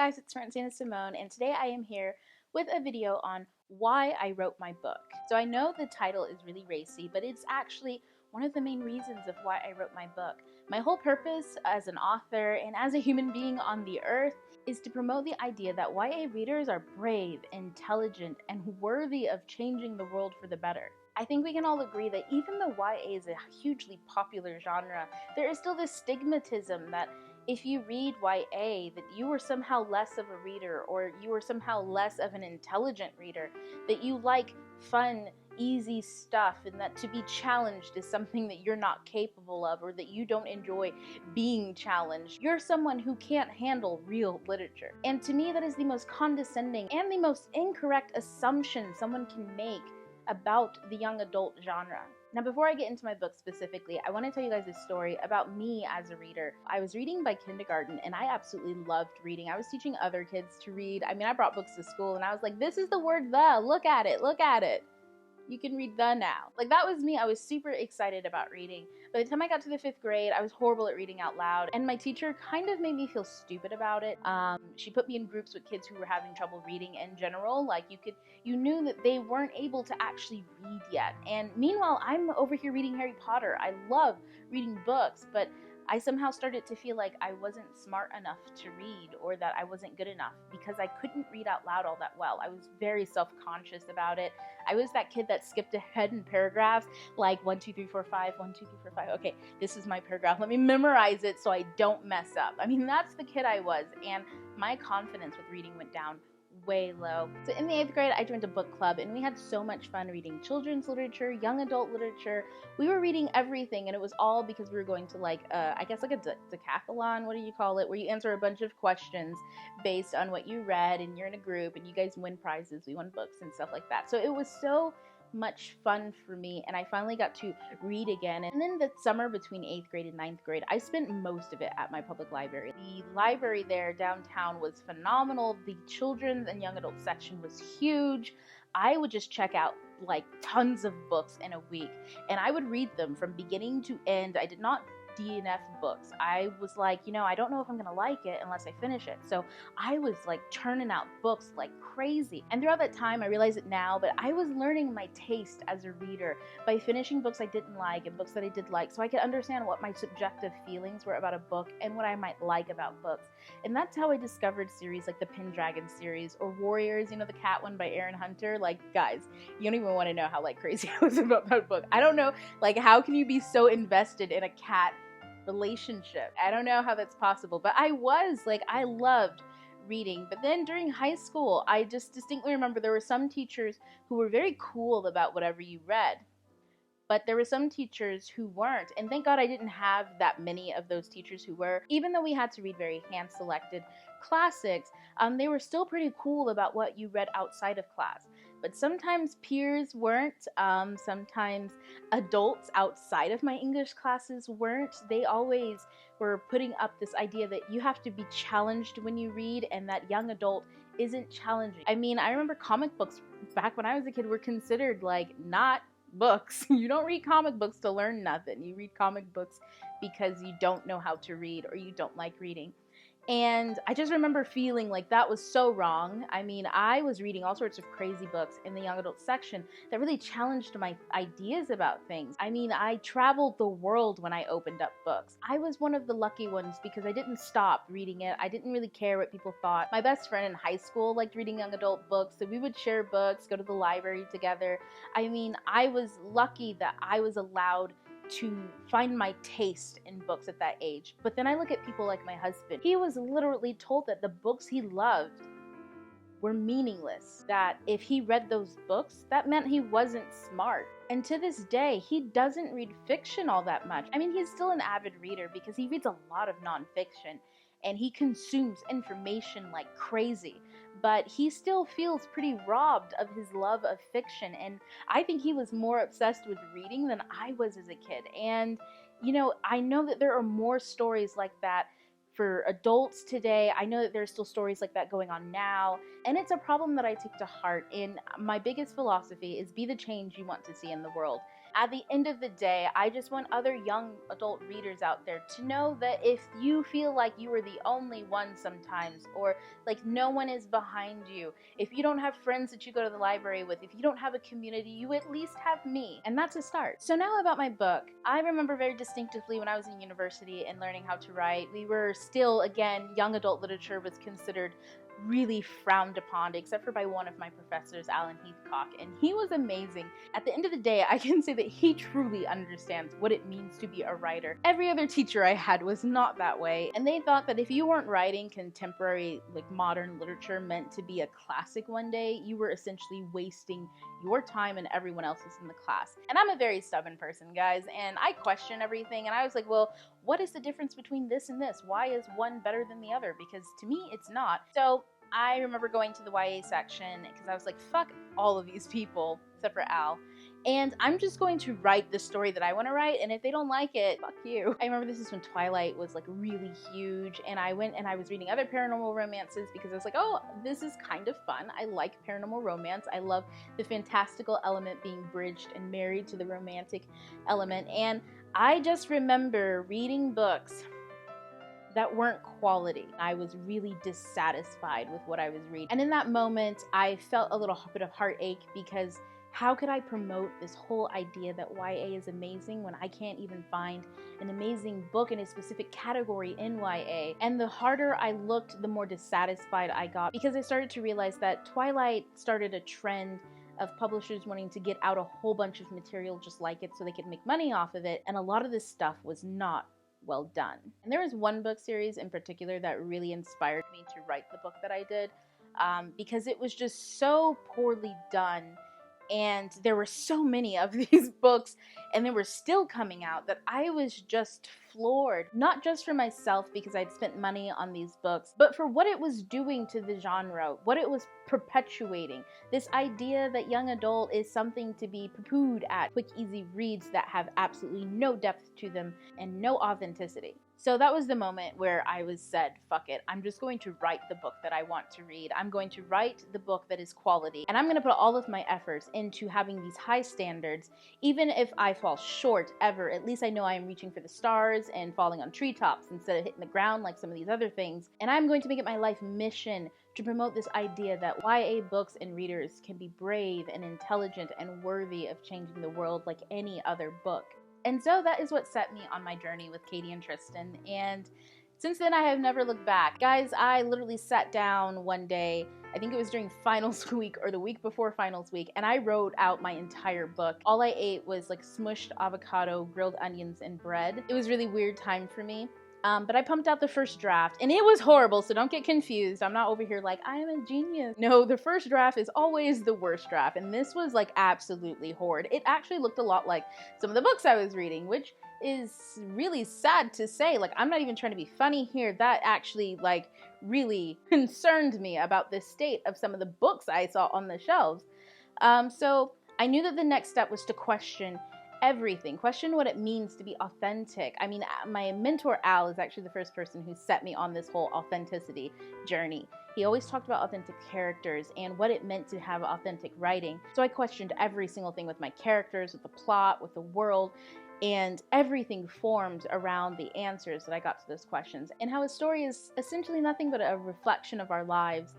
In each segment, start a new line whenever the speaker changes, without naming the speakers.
guys, it's Francina Simone, and today I am here with a video on why I wrote my book. So I know the title is really racy, but it's actually one of the main reasons of why I wrote my book. My whole purpose as an author and as a human being on the earth is to promote the idea that YA readers are brave, intelligent, and worthy of changing the world for the better. I think we can all agree that even though YA is a hugely popular genre, there is still this stigmatism that if you read YA, that you are somehow less of a reader, or you are somehow less of an intelligent reader, that you like fun, easy stuff, and that to be challenged is something that you're not capable of, or that you don't enjoy being challenged. You're someone who can't handle real literature. And to me, that is the most condescending and the most incorrect assumption someone can make about the young adult genre. Now, before I get into my book specifically, I want to tell you guys a story about me as a reader. I was reading by kindergarten, and I absolutely loved reading. I was teaching other kids to read. I mean, I brought books to school, and I was like, this is the word the, look at it, look at it. You can read the now. Like, that was me. I was super excited about reading. By the time I got to the 5th grade, I was horrible at reading out loud, and my teacher kind of made me feel stupid about it. She put me in groups with kids who were having trouble reading in general. Like, you knew that they weren't able to actually read yet. And meanwhile, I'm over here reading Harry Potter. I love reading books, but I somehow started to feel like I wasn't smart enough to read, or that I wasn't good enough because I couldn't read out loud all that well. I was very self-conscious about it. I was that kid that skipped ahead in paragraphs, like 1, 2, 3, 4, 5, 1, 2, 3, 4, 5. Okay, this is my paragraph. Let me memorize it so I don't mess up. I mean, that's the kid I was, and my confidence with reading went down way low. So in the 8th grade, I joined a book club, and we had so much fun reading children's literature, young adult literature. We were reading everything, and it was all because we were going to I guess like a decathlon, what do you call it, where you answer a bunch of questions based on what you read, and you're in a group, and you guys win prizes. We won books and stuff like that. So it was so much fun for me, and I finally got to read again. And then the summer between 8th grade and 9th grade, I spent most of it at my public library. The library there downtown was phenomenal. The children's and young adult section was huge. I would just check out like tons of books in a week, and I would read them from beginning to end. I did not DNF books. I was like, I don't know if I'm gonna like it unless I finish it. So I was like churning out books like crazy. And throughout that time, I realize it now, but I was learning my taste as a reader by finishing books I didn't like and books that I did like, so I could understand what my subjective feelings were about a book and what I might like about books. And that's how I discovered series like the Pendragon series or Warriors, the cat one by Aaron Hunter. Like, guys, you don't even want to know how like crazy I was about that book. I don't know, like, how can you be so invested in a cat relationship? I don't know how that's possible, but I loved reading. But then during high school, I just distinctly remember there were some teachers who were very cool about whatever you read, but there were some teachers who weren't. And thank God I didn't have that many of those teachers who were. Even though we had to read very hand-selected classics, they were still pretty cool about what you read outside of class. But sometimes peers weren't. Sometimes adults outside of my English classes weren't. They always were putting up this idea that you have to be challenged when you read, and that young adult isn't challenging. I mean, I remember comic books back when I was a kid were considered like not books. You don't read comic books to learn nothing. You read comic books because you don't know how to read or you don't like reading. And I just remember feeling like that was so wrong. I mean, I was reading all sorts of crazy books in the young adult section that really challenged my ideas about things. I mean, I traveled the world when I opened up books. I was one of the lucky ones because I didn't stop reading it. I didn't really care what people thought. My best friend in high school liked reading young adult books, so we would share books, go to the library together. I mean, I was lucky that I was allowed to find my taste in books at that age. But then I look at people like my husband. He was literally told that the books he loved were meaningless, that if he read those books, that meant he wasn't smart. And to this day, he doesn't read fiction all that much. I mean, he's still an avid reader because he reads a lot of nonfiction and he consumes information like crazy, but he still feels pretty robbed of his love of fiction. And I think he was more obsessed with reading than I was as a kid. And, I know that there are more stories like that for adults today. I know that there's still stories like that going on now, and it's a problem that I take to heart. And my biggest philosophy is be the change you want to see in the world. At the end of the day, I just want other young adult readers out there to know that if you feel like you are the only one sometimes, or like no one is behind you, if you don't have friends that you go to the library with, if you don't have a community, you at least have me. And that's a start. So now about my book. I remember very distinctively when I was in university and learning how to write, we were still, again, young adult literature was considered really frowned upon, except for by one of my professors, Alan Heathcock, and he was amazing. At the end of the day, I can say that he truly understands what it means to be a writer. Every other teacher I had was not that way, and they thought that if you weren't writing contemporary, like modern literature meant to be a classic one day, you were essentially wasting your time and everyone else's in the class. And I'm a very stubborn person, guys, and I question everything, and I was like, well, what is the difference between this and this? Why is one better than the other? Because to me, it's not. So I remember going to the YA section because I was like, fuck all of these people, except for Al. And I'm just going to write the story that I want to write, and if they don't like it, fuck you. I remember this is when Twilight was like really huge, and I went and I was reading other paranormal romances because I was like, oh, this is kind of fun. I like paranormal romance. I love the fantastical element being bridged and married to the romantic element. And I just remember reading books that weren't quality. I was really dissatisfied with what I was reading. And in that moment, I felt a little bit of heartache because how could I promote this whole idea that YA is amazing when I can't even find an amazing book in a specific category in YA? And the harder I looked, the more dissatisfied I got, because I started to realize that Twilight started a trend of publishers wanting to get out a whole bunch of material just like it so they could make money off of it, and a lot of this stuff was not well done. And there was one book series in particular that really inspired me to write the book that I did, because it was just so poorly done, and there were so many of these books and they were still coming out that I was just floored. Not just for myself because I'd spent money on these books, but for what it was doing to the genre, what it was perpetuating. This idea that young adult is something to be poo-pooed at, quick, easy reads that have absolutely no depth to them and no authenticity. So that was the moment where I was said, fuck it, I'm just going to write the book that I want to read. I'm going to write the book that is quality, and I'm going to put all of my efforts into having these high standards. Even if I fall short ever, at least I know I am reaching for the stars and falling on treetops instead of hitting the ground like some of these other things. And I'm going to make it my life mission to promote this idea that YA books and readers can be brave and intelligent and worthy of changing the world like any other book. And so that is what set me on my journey with Katie and Tristan, and since then I have never looked back. Guys, I literally sat down one day, I think it was during finals week or the week before finals week, and I wrote out my entire book. All I ate was like smushed avocado, grilled onions, and bread. It was a really weird time for me. But I pumped out the first draft, and it was horrible, so don't get confused. I'm not over here like, I am a genius. No, the first draft is always the worst draft, and this was like absolutely horrid. It actually looked a lot like some of the books I was reading, which is really sad to say. Like, I'm not even trying to be funny here. That actually like really concerned me about the state of some of the books I saw on the shelves. So I knew that the next step was to question everything. Question what it means to be authentic. I mean, my mentor Al is actually the first person who set me on this whole authenticity journey. He always talked about authentic characters and what it meant to have authentic writing. So I questioned every single thing with my characters, with the plot, with the world, and everything formed around the answers that I got to those questions, and how a story is essentially nothing but a reflection of our lives.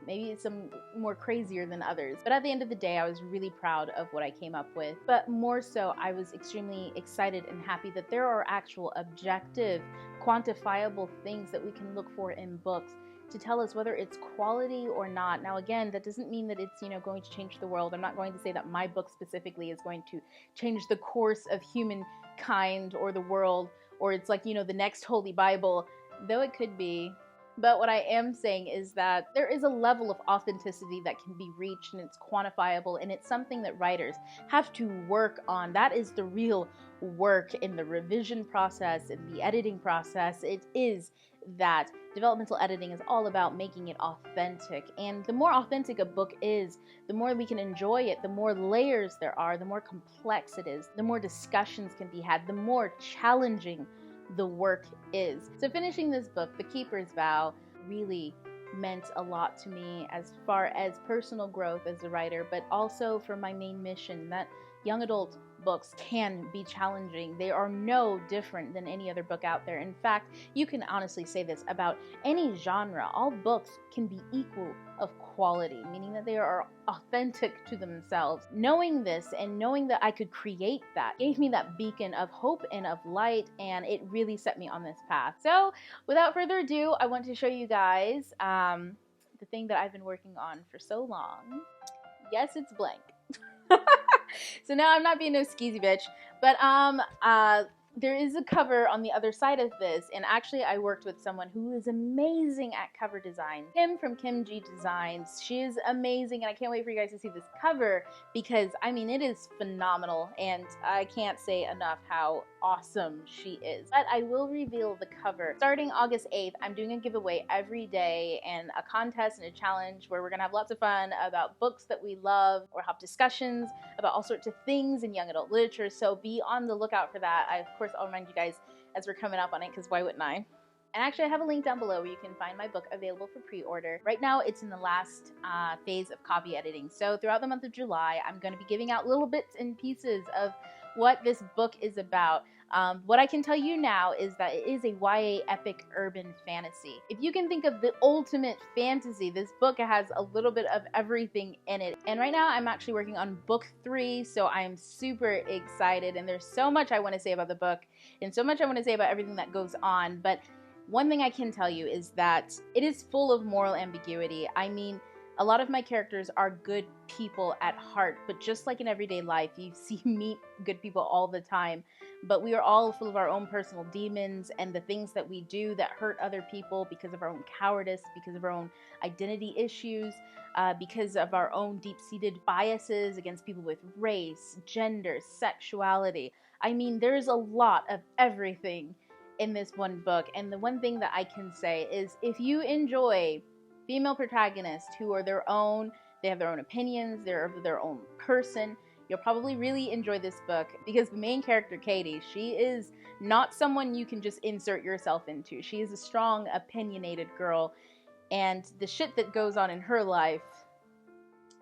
Maybe some more crazier than others. But at the end of the day, I was really proud of what I came up with. But more so, I was extremely excited and happy that there are actual objective, quantifiable things that we can look for in books to tell us whether it's quality or not. Now again, that doesn't mean that it's, going to change the world. I'm not going to say that my book specifically is going to change the course of humankind or the world, or it's like, the next Holy Bible, though it could be. But what I am saying is that there is a level of authenticity that can be reached, and it's quantifiable, and it's something that writers have to work on. That is the real work in the revision process, in the editing process. It is that developmental editing is all about making it authentic. And the more authentic a book is, the more we can enjoy it, the more layers there are, the more complex it is, the more discussions can be had, the more challenging the work is. So finishing this book, The Keeper's Vow, really meant a lot to me as far as personal growth as a writer, but also for my main mission, that young adult books can be challenging. They are no different than any other book out there. In fact, you can honestly say this about any genre. All books can be equal of quality, meaning that they are authentic to themselves. Knowing this and knowing that I could create that gave me that beacon of hope and of light, and it really set me on this path. So without further ado, I want to show you guys the thing that I've been working on for so long. Yes, it's blank. So now I'm not being no skeezy bitch, but there is a cover on the other side of this, and actually I worked with someone who is amazing at cover design. Kim from Kim G Designs. She is amazing, and I can't wait for you guys to see this cover because, I mean, it is phenomenal, and I can't say enough how awesome she is. But I will reveal the cover. Starting August 8th, I'm doing a giveaway every day and a contest and a challenge where we're gonna have lots of fun about books that we love or have discussions about all sorts of things in young adult literature, so be on the lookout for that. Of course, I'll remind you guys as we're coming up on it, because why wouldn't I? And actually, I have a link down below where you can find my book available for pre-order. Right now, it's in the last phase of copy editing. So throughout the month of July, I'm going to be giving out little bits and pieces of what this book is about. What I can tell you now is that it is a YA epic urban fantasy. If you can think of the ultimate fantasy, this book has a little bit of everything in it. And right now I'm actually working on book 3, so I'm super excited, and there's so much I want to say about the book and so much I want to say about everything that goes on. But one thing I can tell you is that it is full of moral ambiguity. I mean, a lot of my characters are good people at heart, but just like in everyday life, you meet good people all the time, but we are all full of our own personal demons and the things that we do that hurt other people because of our own cowardice, because of our own identity issues, because of our own deep-seated biases against people with race, gender, sexuality. I mean, there's a lot of everything in this one book, and the one thing that I can say is if you enjoy female protagonists who are their own, they have their own opinions, they're their own person, you'll probably really enjoy this book, because the main character, Katie, she is not someone you can just insert yourself into. She is a strong, opinionated girl, and the shit that goes on in her life,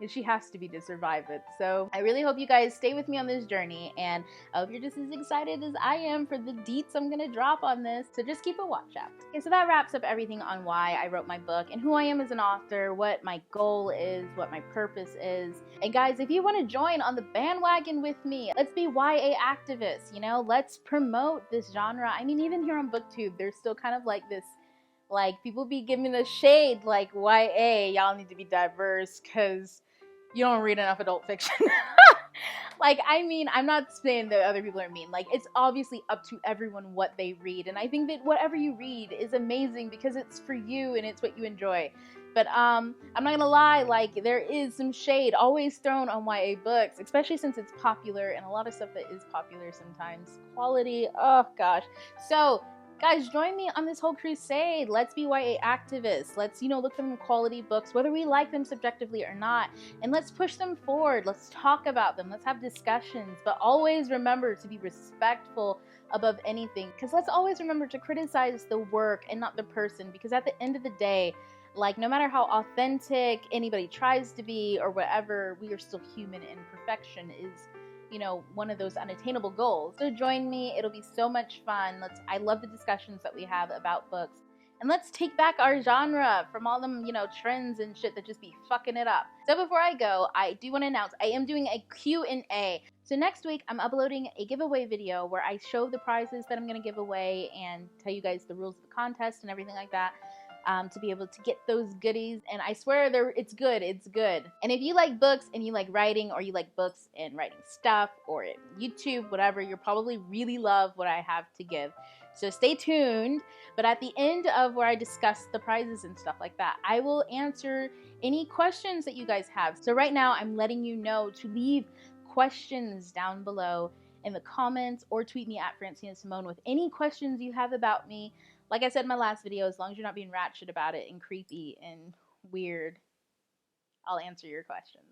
she has to be to survive it. So I really hope you guys stay with me on this journey, and I hope you're just as excited as I am for the deets I'm gonna drop on this, so just keep a watch out. Okay, so that wraps up everything on why I wrote my book and who I am as an author, what my goal is, what my purpose is. And guys, if you want to join on the bandwagon with me, let's be YA activists, you know, let's promote this genre. I mean, even here on BookTube, there's still kind of like this, like, people be giving the shade, like, YA, y'all need to be diverse because you don't read enough adult fiction. Like, I mean, I'm not saying that other people are mean. Like, it's obviously up to everyone what they read. And I think that whatever you read is amazing because it's for you and it's what you enjoy. But I'm not gonna lie, like, there is some shade always thrown on YA books, especially since it's popular, and a lot of stuff that is popular sometimes. Quality, oh gosh. So, guys, join me on this whole crusade. Let's be YA activists. Let's, you know, look for them quality books, whether we like them subjectively or not, and let's push them forward. Let's talk about them. Let's have discussions, but always remember to be respectful above anything, because let's always remember to criticize the work and not the person, because at the end of the day, like, no matter how authentic anybody tries to be or whatever, we are still human, and perfection is, you know, one of those unattainable goals. So join me. It'll be so much fun. I love the discussions that we have about books. And let's take back our genre from all them, you know, trends and shit that just be fucking it up. So before I go, I do want to announce I am doing a Q&A. So next week, I'm uploading a giveaway video where I show the prizes that I'm going to give away and tell you guys the rules of the contest and everything like that. To be able to get those goodies, and I swear it's good. And if you like books and you like writing, or you like books and writing stuff, or YouTube, whatever, you'll probably really love what I have to give. So stay tuned. But at the end of where I discuss the prizes and stuff like that, I will answer any questions that you guys have. So right now, I'm letting you know to leave questions down below in the comments, or tweet me at Francina Simone with any questions you have about me. Like I said in my last video, as long as you're not being ratchet about it and creepy and weird, I'll answer your questions.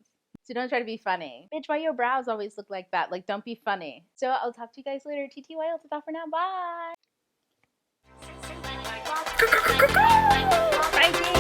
So don't try to be funny. Bitch, why your brows always look like that? Like, don't be funny. So I'll talk to you guys later. TTYL, ta-ta for now. Bye. Frankie.